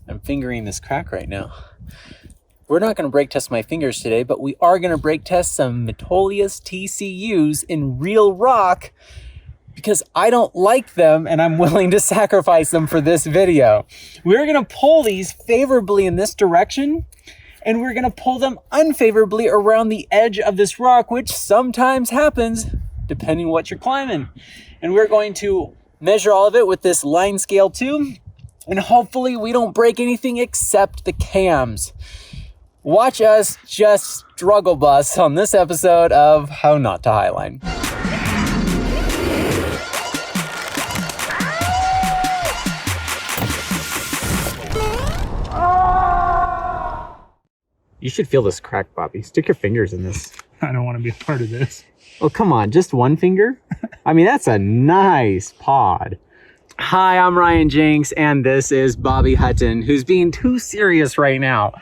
I'm fingering this crack right now. We're not going to brake test my fingers today, but we are going to brake test some Metolius TCUs in real rock because I don't like them and I'm willing to sacrifice them for this video. We're going to pull these favorably in this direction, and we're going to pull them unfavorably around the edge of this rock, which sometimes happens depending what you're climbing. And we're going to measure all of it with this line scale too. And hopefully we don't break anything except the cams. Watch us just struggle bus on this episode of How Not to Highline. You should feel this crack, Bobby. Stick your fingers in this. I don't want to be a part of this. Oh, come on. Just one finger? I mean, that's a nice pod. Hi, I'm Ryan Jenks, and this is Bobby Hutton, who's being too serious right now.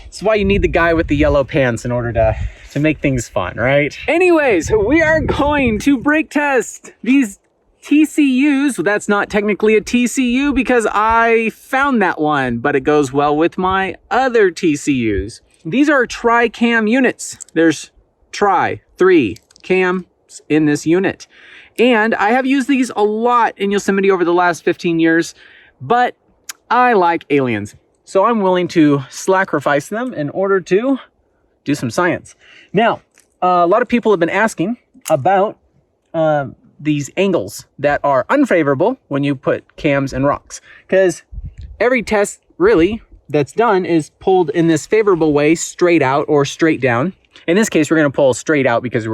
That's why you need the guy with the yellow pants in order to make things fun, right? Anyways, we are going to brake test these TCUs. Well, that's not technically a TCU because I found that one, but it goes well with my other TCUs. These are tri-cam units. There's three cams in this unit. And I have used these a lot in Yosemite over the last 15 years, but I like aliens. So I'm willing to sacrifice them in order to do some science. Now, a lot of people have been asking about these angles that are unfavorable when you put cams and rocks. Because every test really that's done is pulled in this favorable way, straight out or straight down. In this case, we're going to pull straight out because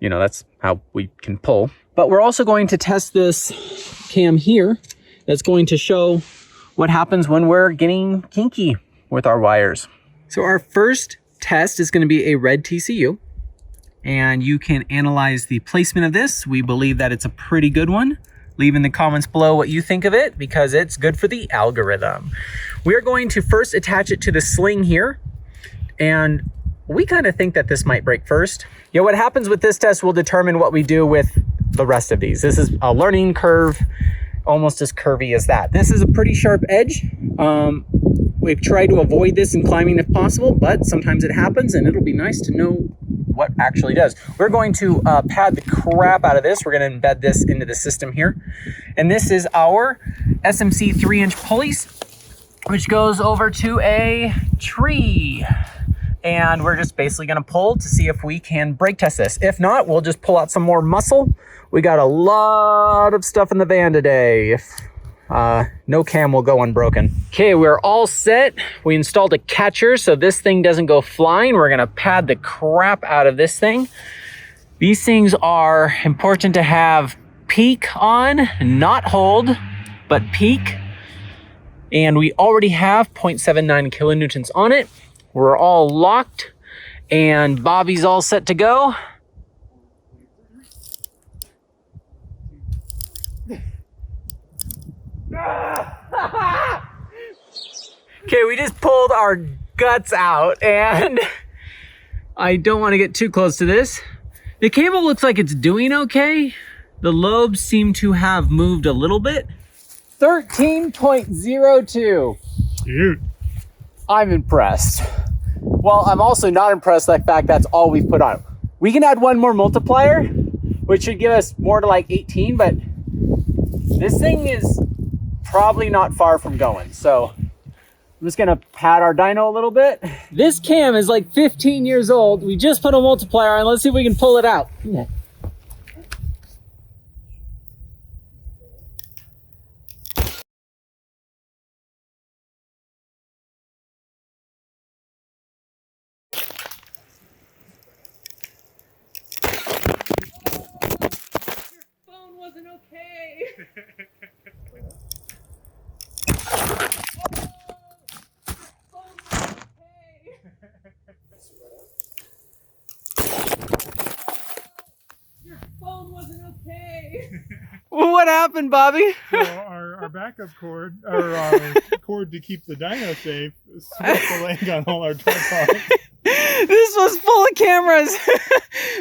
that's how we can pull. But we're also going to test this cam here. That's going to show what happens when we're getting kinky with our wires. So our first test is going to be a red TCU. And you can analyze the placement of this. We believe that it's a pretty good one. Leave in the comments below what you think of it because it's good for the algorithm. We're going to first attach it to the sling here. And we kind of think that this might break first. What happens with this test will determine what we do with the rest of these. This is a learning curve, almost as curvy as that. This is a pretty sharp edge. We've tried to avoid this in climbing if possible, but sometimes it happens and it'll be nice to know what actually does. We're going to pad the crap out of this. We're going to embed this into the system here. And this is our SMC 3-inch pulleys, which goes over to a tree. And we're just basically going to pull to see if we can brake test this. If not, we'll just pull out some more muscle. We got a lot of stuff in the van today. If no cam will go unbroken. Okay, we're all set. We installed a catcher so this thing doesn't go flying. We're going to pad the crap out of this thing. These things are important to have peak on, not hold, but peak. And we already have 0.79 kilonewtons on it. We're all locked and Bobby's all set to go. Okay, we just pulled our guts out and I don't want to get too close to this. The cable looks like it's doing okay. The lobes seem to have moved a little bit. 13.02. Dude. I'm impressed. Well, I'm also not impressed by the fact that's all we've put on. We can add one more multiplier, which should give us more to like 18, but this thing is probably not far from going. So I'm just gonna pad our dyno a little bit. This cam is like 15 years old. We just put a multiplier on. Let's see if we can pull it out. Yeah. Wasn't okay. Your phone wasn't okay. What happened, Bobby? So our backup cord, or our cord to keep the dyno safe, swept the leg on all our tripods. This was full of cameras.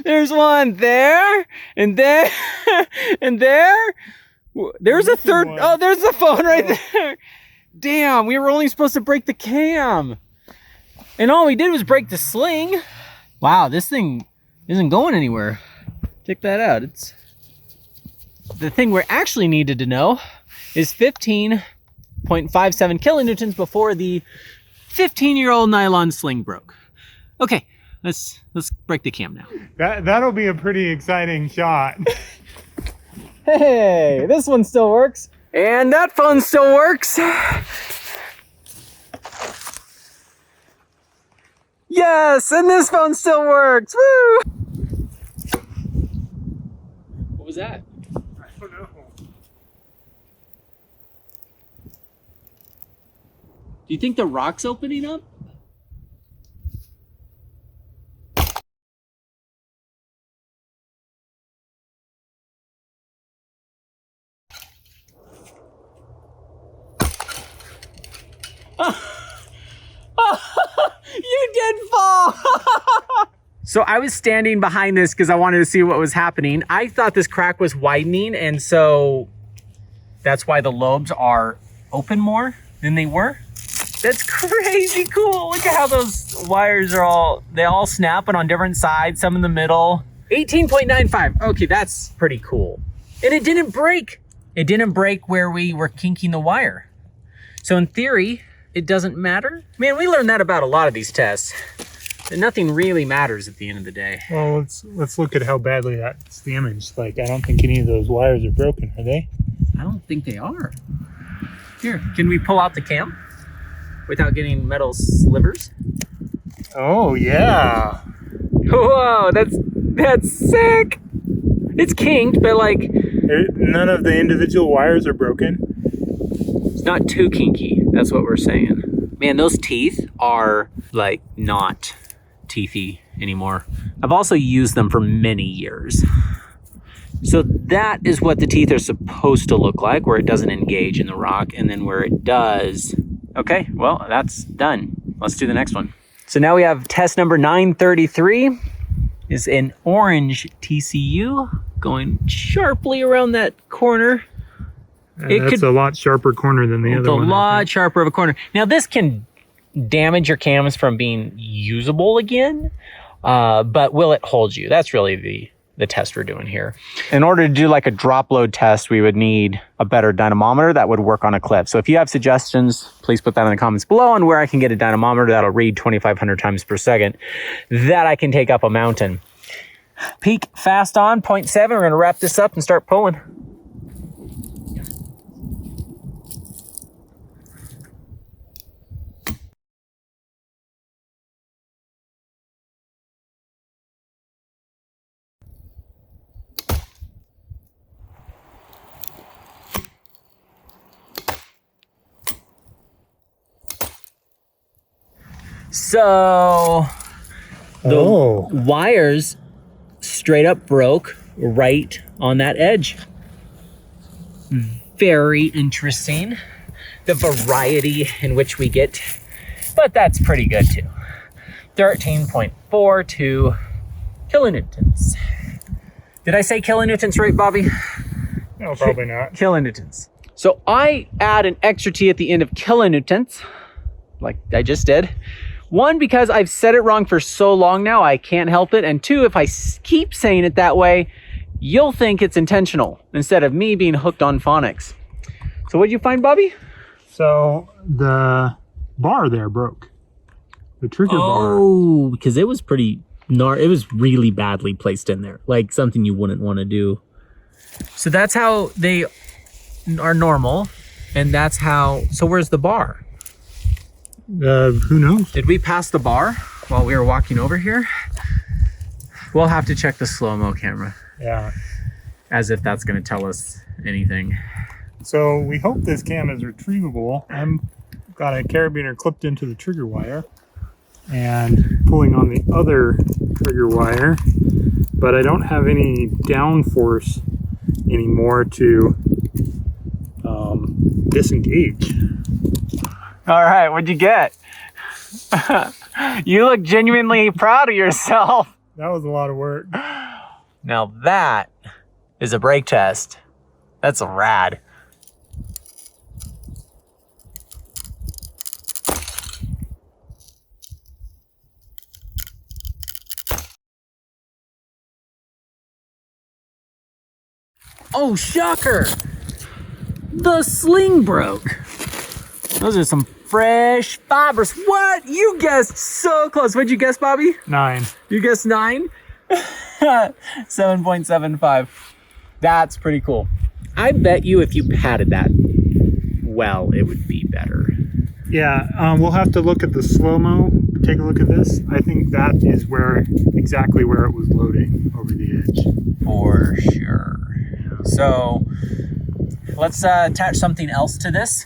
There's one there, and there, and there. There's a third. One. Oh, there's the phone right there. Damn, we were only supposed to break the cam. And all we did was break the sling. Wow, this thing isn't going anywhere. Check that out. It's the thing we actually needed to know is 15.57 kilonewtons before the 15-year-old nylon sling broke. Okay, let's break the cam now. That'll be a pretty exciting shot. Hey, this one still works. And that phone still works. Yes, and this phone still works. Woo! What was that? I don't know. Do you think the rock's opening up? You did fall! So I was standing behind this because I wanted to see what was happening. I thought this crack was widening, and so that's why the lobes are open more than they were. That's crazy cool. Look at how those wires are they all snapping on different sides, some in the middle. 18.95. Okay, that's pretty cool. And it didn't break. It didn't break where we were kinking the wire. So in theory, it doesn't matter. Man, we learned that about a lot of these tests. That nothing really matters at the end of the day. Well, let's look at how badly that's damaged. Like, I don't think any of those wires are broken, are they? I don't think they are. Here, can we pull out the cam without getting metal slivers? Oh, yeah. Whoa, that's sick. It's kinked, but like... None of the individual wires are broken. It's not too kinky. That's what we're saying. Man, those teeth are like not teethy anymore. I've also used them for many years. So that is what the teeth are supposed to look like, where it doesn't engage in the rock, and then where it does. Okay, well, that's done. Let's do the next one. So now we have test number 933 is an orange TCU going sharply around that corner. That's a lot sharper corner than the other one. It's a lot sharper of a corner. Now this can damage your cams from being usable again, but will it hold you? That's really the test we're doing here. In order to do like a drop load test, we would need a better dynamometer that would work on a clip. So if you have suggestions, please put that in the comments below on where I can get a dynamometer that'll read 2,500 times per second that I can take up a mountain. Peak fast on 0.7. We're gonna wrap this up and start pulling. So the wires straight up broke right on that edge. Very interesting, the variety in which we get, but that's pretty good too. 13.42 kilonewtons. Did I say kilonewtons right, Bobby? No, probably not. Kilonewtons. So I add an extra T at the end of kilonewtons, like I just did. One, because I've said it wrong for so long now, I can't help it. And two, if I keep saying it that way, you'll think it's intentional instead of me being hooked on phonics. So what did you find, Bobby? So the bar there broke. The trigger bar. Oh, because it was pretty it was really badly placed in there. Like something you wouldn't want to do. So that's how they are normal. And that's how, so where's the bar? Who knows? Did we pass the bar while we were walking over here? We'll have to check the slow-mo camera. Yeah. As if that's going to tell us anything. So we hope this cam is retrievable. I'm got a carabiner clipped into the trigger wire and pulling on the other trigger wire, but I don't have any downforce anymore to disengage. All right, what'd you get? You look genuinely proud of yourself. That was a lot of work. Now that is a brake test. That's rad. Oh, shocker! The sling broke. Those are some fresh fibers. What? You guessed so close. What'd you guess, Bobby? 9. You guessed 9? 7.75. That's pretty cool. I bet you if you padded that well, it would be better. Yeah, we'll have to look at the slow-mo. Take a look at this. I think that is exactly where it was loading over the edge. For sure. So let's attach something else to this,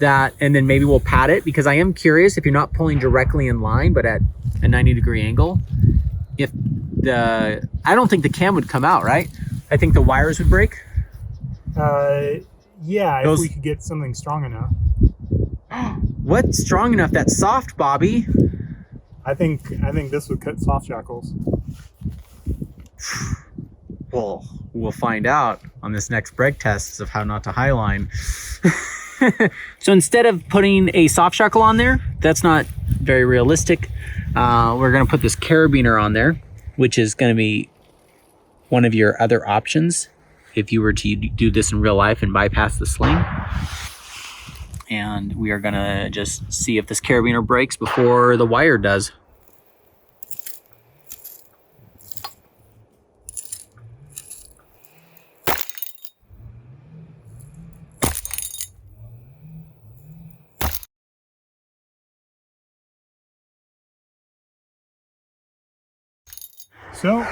and then maybe we'll pad it, because I am curious if you're not pulling directly in line, but at a 90-degree angle, if I don't think the cam would come out, right? I think the wires would break. Yeah, if we could get something strong enough. What's strong enough that's soft, Bobby? I think this would cut soft shackles. Well, we'll find out on this next brake test of how not to highline. So instead of putting a soft shackle on there, that's not very realistic. We're gonna put this carabiner on there, which is gonna be one of your other options if you were to do this in real life and bypass the sling. And we are gonna just see if this carabiner breaks before the wire does. So,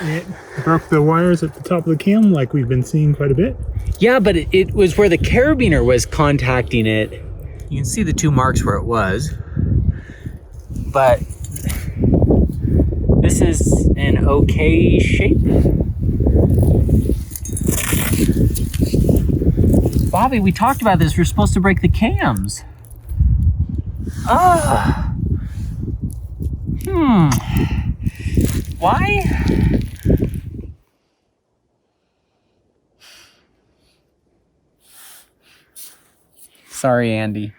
it broke the wires at the top of the cam, like we've been seeing quite a bit. Yeah, but it was where the carabiner was contacting it. You can see the 2 marks where it was. But this is in okay shape. Bobby, we talked about this. We're supposed to break the cams. Why? Sorry, Andy.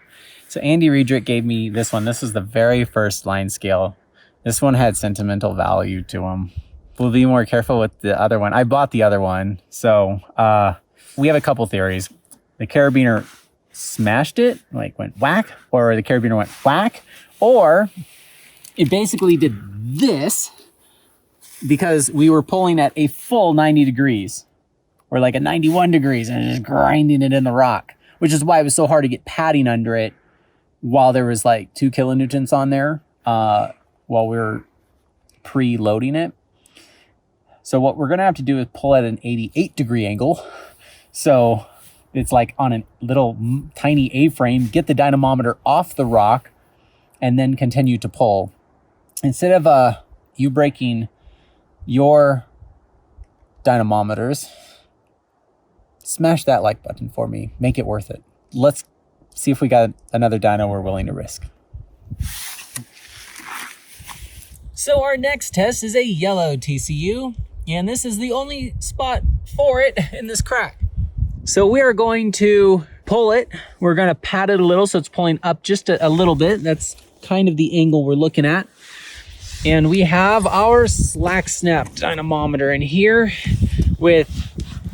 So Andy Riedrich gave me this one. This is the very first line scale. This one had sentimental value to him. We'll be more careful with the other one. I bought the other one. So we have a couple theories. The carabiner smashed it, like went whack, or the carabiner went whack, or it basically did this because we were pulling at a full 90 degrees or like a 91 degrees and just grinding it in the rock, which is why it was so hard to get padding under it while there was like 2 kilonewtons on there while we were pre-loading it. So what we're gonna have to do is pull at an 88 degree angle. So it's like on a little tiny A-frame, get the dynamometer off the rock and then continue to pull. Instead of you breaking your dynamometers, smash that like button for me. Make it worth it. Let's see if we got another dyno we're willing to risk. So our next test is a yellow TCU, and this is the only spot for it in this crack. So we are going to pull it. We're going to pat it a little so it's pulling up just a little bit. That's kind of the angle we're looking at. And we have our slack snap dynamometer in here with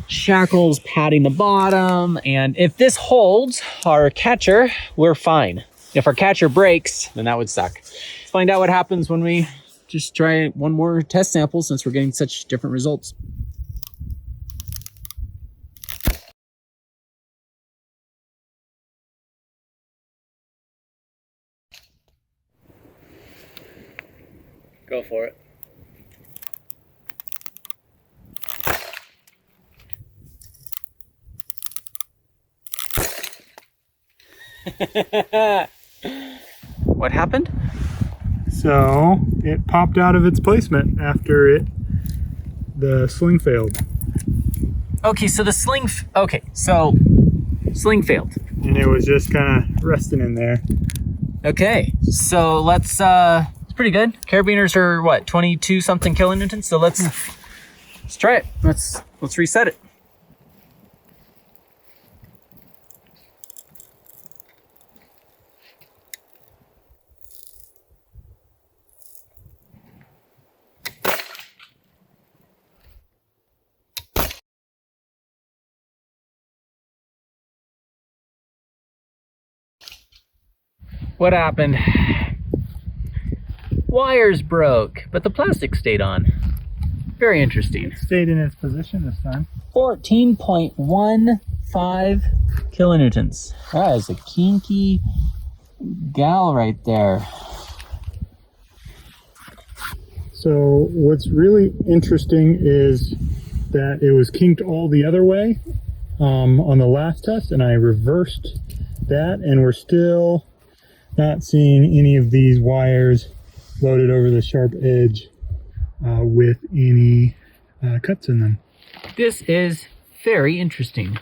shackles patting the bottom. And if this holds our catcher, we're fine. If our catcher breaks, then that would suck. Let's find out what happens when we just try one more test sample, since we're getting such different results. Go for it. What happened? So it popped out of its placement after the sling failed. Okay, so the sling, sling failed. And it was just kind of resting in there. Okay, so let's, it's pretty good. Carabiners are what, 22 something kilonewtons? So let's try it. Let's reset it. What happened? Wires broke, but the plastic stayed on. Very interesting. Stayed in its position this time. 14.15 kilonewtons. That is a kinky gal right there. So what's really interesting is that it was kinked all the other way on the last test, and I reversed that, and we're still not seeing any of these wires loaded over the sharp edge with any cuts in them. This is very interesting.